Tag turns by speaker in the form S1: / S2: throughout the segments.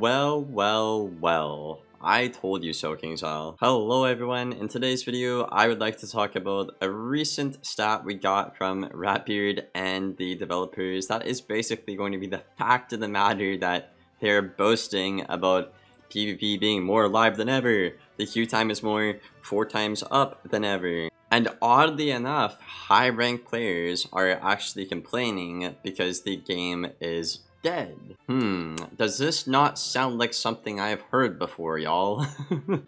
S1: Well, I told you so, KINGSISLE. Hello everyone, in today's video, I would like to talk about a recent stat we got from Ratbeard and the developers that is basically going to be the fact of the matter that they're boasting about PvP being more alive than ever. The queue time is more 4 times up than ever. And oddly enough, high rank players are actually complaining because the game is dead. Does this not sound like something I've heard before, y'all?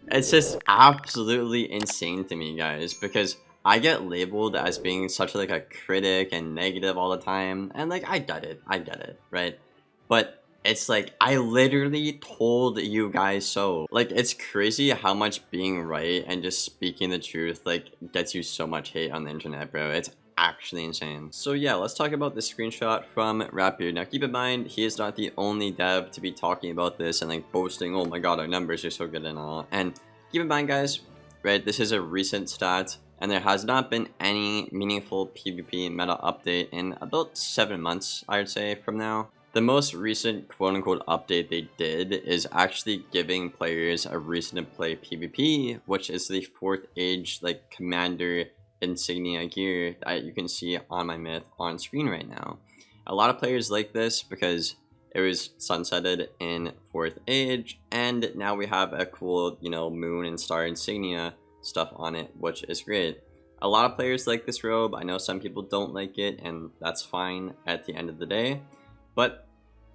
S1: It's just absolutely insane to me, guys, because I get labeled as being such like a critic and negative all the time, and like I get it, right? But it's like, I literally told you guys so. Like, it's crazy how much being right and just speaking the truth, like, gets you so much hate on the internet, bro. It's actually insane. So yeah, let's talk about this screenshot from Ratbeard. Now, keep in mind, he is not the only dev to be talking about this and, like, boasting, oh my god, our numbers are so good and all. And keep in mind, guys, right, this is a recent stat, and there has not been any meaningful PvP meta update in about 7 months, I would say, from now. The most recent quote-unquote update they did is actually giving players a reason to play PvP, which is the 4th age like commander insignia gear that you can see on my myth on screen right now. A lot of players like this because it was sunsetted in 4th age, and now we have a cool, you know, moon and star insignia stuff on it, which is great. A lot of players like this robe. I know some people don't like it, and that's fine at the end of the day. But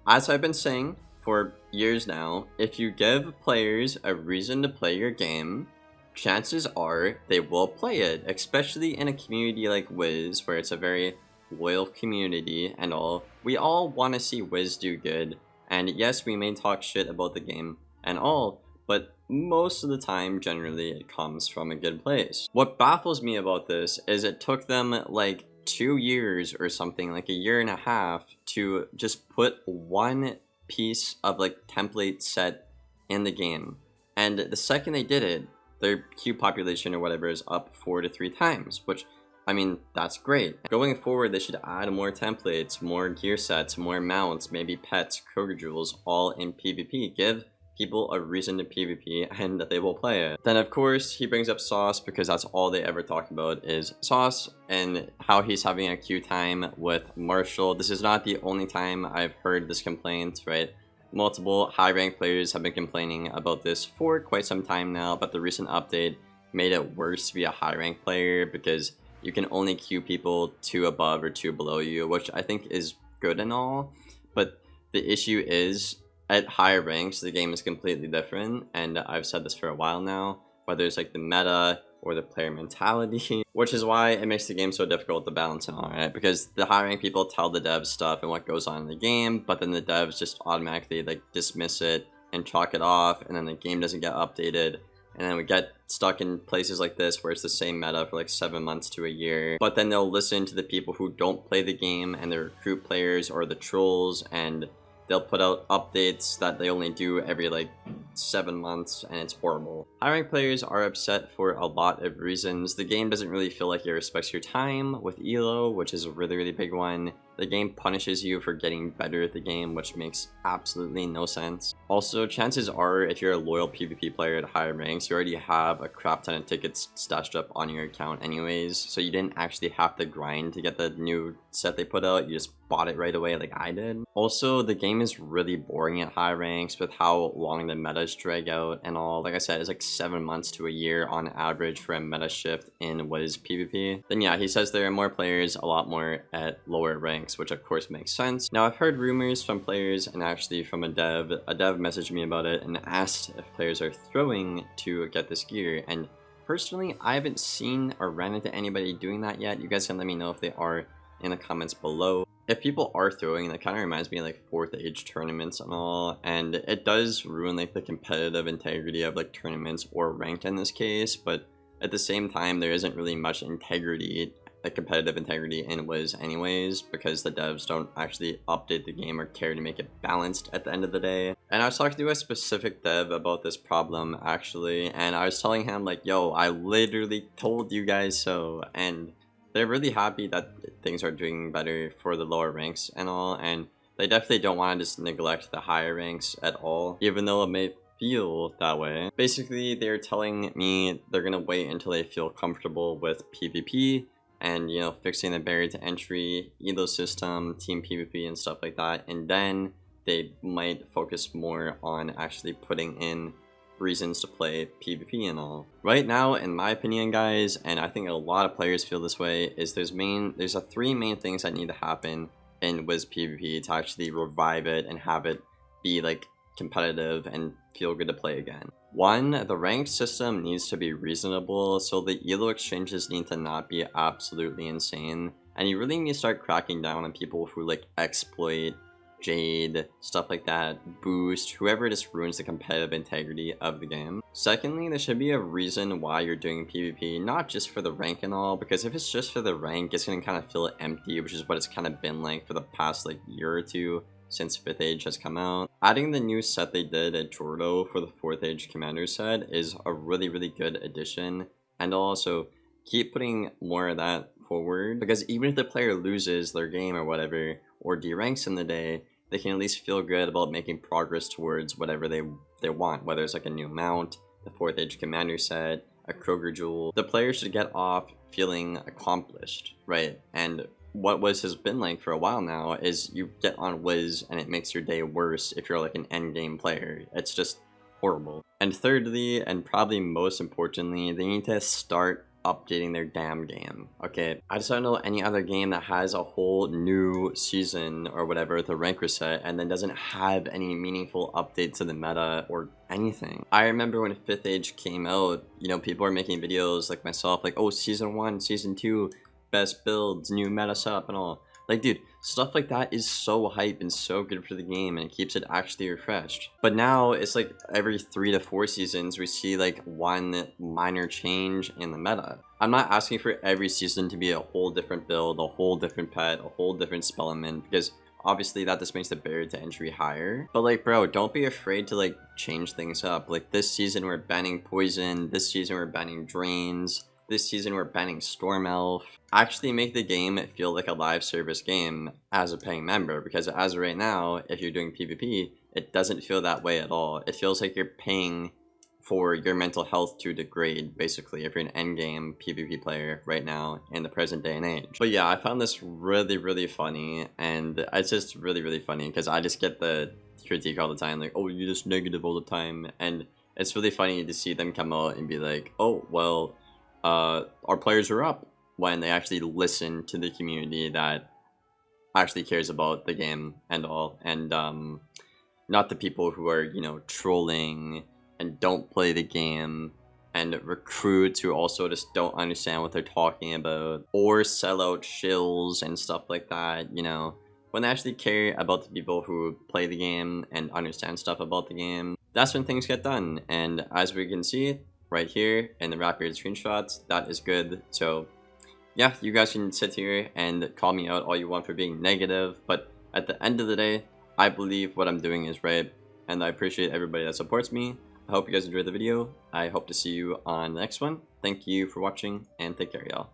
S1: as I've been saying for years now, if you give players a reason to play your game, chances are they will play it, especially in a community like Wiz, where it's a very loyal community and all. We all want to see Wiz do good, and yes, we may talk shit about the game and all, but most of the time, generally, it comes from a good place. What baffles me about this is it took them like 2 years or something, like a year and a half, to just put one piece of like template set in the game, and the second they did it, their queue population or whatever is up 4 to 3 times, which, I mean, that's great. Going forward, they should add more templates, more gear sets, more mounts, maybe pets, Kroger jewels, all in PvP. Give people a reason to PvP and that they will play it. Then of course he brings up Sauce because that's all they ever talk about is Sauce and how he's having a queue time with Marshall. This is not the only time I've heard this complaint, right? Multiple high rank players have been complaining about this for quite some time now, but the recent update made it worse to be a high rank player because you can only queue people 2 above or 2 below you, which I think is good and all, but the issue is at higher ranks, the game is completely different, and I've said this for a while now, whether it's like the meta or the player mentality, which is why it makes the game so difficult to balance and all, right? Because the high rank people tell the devs stuff and what goes on in the game, but then the devs just automatically like dismiss it and chalk it off, and then the game doesn't get updated, and then we get stuck in places like this where it's the same meta for like 7 months to a year. But then they'll listen to the people who don't play the game and the recruit players or the trolls, and they'll put out updates that they only do every like 7 months, and it's horrible. High rank players are upset for a lot of reasons. The game doesn't really feel like it respects your time with elo, which is a really big one. The game punishes you for getting better at the game, which makes absolutely no sense. Also, chances are if you're a loyal PvP player at higher ranks, you already have a crap ton of tickets stashed up on your account anyways, so you didn't actually have to grind to get the new set they put out. You just bought it right away like I did. Also, the game is really boring at high ranks with how long the metas drag out and all. Like I said, it's like 7 months to a year on average for a meta shift in what is PvP. Then yeah, he says there are more players, a lot more at lower ranks, which of course makes sense. Now, I've heard rumors from players and actually from a dev messaged me about it and asked if players are throwing to get this gear, and personally I haven't seen or ran into anybody doing that yet. You guys can let me know if they are in the comments below. If people are throwing, that kind of reminds me of like 4th age tournaments and all, and it does ruin like the competitive integrity of like tournaments or ranked in this case, but at the same time there isn't really much integrity, like competitive integrity in Wiz anyways, because the devs don't actually update the game or care to make it balanced at the end of the day. And I was talking to a specific dev about this problem actually, and I was telling him like, yo, I literally told you guys so, and they're really happy that things are doing better for the lower ranks and all, and They definitely don't want to just neglect the higher ranks at all, even though it may feel that way. Basically, they're telling me they're gonna wait until they feel comfortable with PvP and, you know, fixing the barrier to entry, elo system, team PvP and stuff like that, and then they might focus more on actually putting in reasons to play PvP and all. Right now, in my opinion, guys, and I think a lot of players feel this way, is there's three main things that need to happen in Wiz PvP to actually revive it and have it be like competitive and feel good to play again. One, the ranked system needs to be reasonable, so the elo exchanges need to not be absolutely insane, and you really need to start cracking down on people who like exploit, Jade, stuff like that, boost, whoever just ruins the competitive integrity of the game. Secondly, there should be a reason why you're doing PvP, not just for the rank and all, because if it's just for the rank, it's gonna kind of feel empty, which is what it's kind of been like for the past like year or two since 5th Age has come out. Adding the new set they did at Jordo for the 4th Age Commander set is a really good addition, and also keep putting more of that forward, because even if the player loses their game or whatever, or deranks in the day, they can at least feel good about making progress towards whatever they want, whether it's like a new mount, the 4th Age Commander set, a Kroger Jewel. The player should get off feeling accomplished, right? And what Wiz has been like for a while now is you get on Wiz and it makes your day worse if you're like an endgame player. It's just horrible. And thirdly, and probably most importantly, they need to start updating their damn game. Okay, I just don't know any other game that has a whole new season or whatever, the rank reset, and then doesn't have any meaningful update to the meta or anything. I remember when 5th Age came out, you know, people were making videos like myself, like, oh, season 1, season 2, best builds, new meta setup and all. Like, dude, stuff like that is so hype and so good for the game, and it keeps it actually refreshed. But now it's like every 3 to 4 seasons we see like one minor change in the meta. I'm not asking for every season to be a whole different build, a whole different pet, a whole different spellman, because obviously that just makes the barrier to entry higher. But like, bro, don't be afraid to like change things up. Like this season we're banning poison, this season we're banning drains, this season we're banning Storm Elf. Actually make the game feel like a live service game as a paying member, because as of right now, if you're doing PvP, it doesn't feel that way at all. It feels like you're paying for your mental health to degrade, basically, if you're an endgame PvP player right now in the present day and age. But yeah, I found this really funny, and it's just really funny because I just get the critique all the time, like, oh, you're just negative all the time, and it's really funny to see them come out and be like, oh, well, our players are up, when they actually listen to the community that actually cares about the game and all, and not the people who are, you know, trolling and don't play the game, and recruits who also just don't understand what they're talking about, or sell out shills and stuff like that, you know. When they actually care about the people who play the game and understand stuff about the game, that's when things get done. And as we can see right here in the Rapid screenshots, that is good. So yeah, you guys can sit here and call me out all you want for being negative, but at the end of the day, I believe what I'm doing is right, and I appreciate everybody that supports me. I hope you guys enjoyed the video. I hope to see you on the next one. Thank you for watching, and take care, y'all.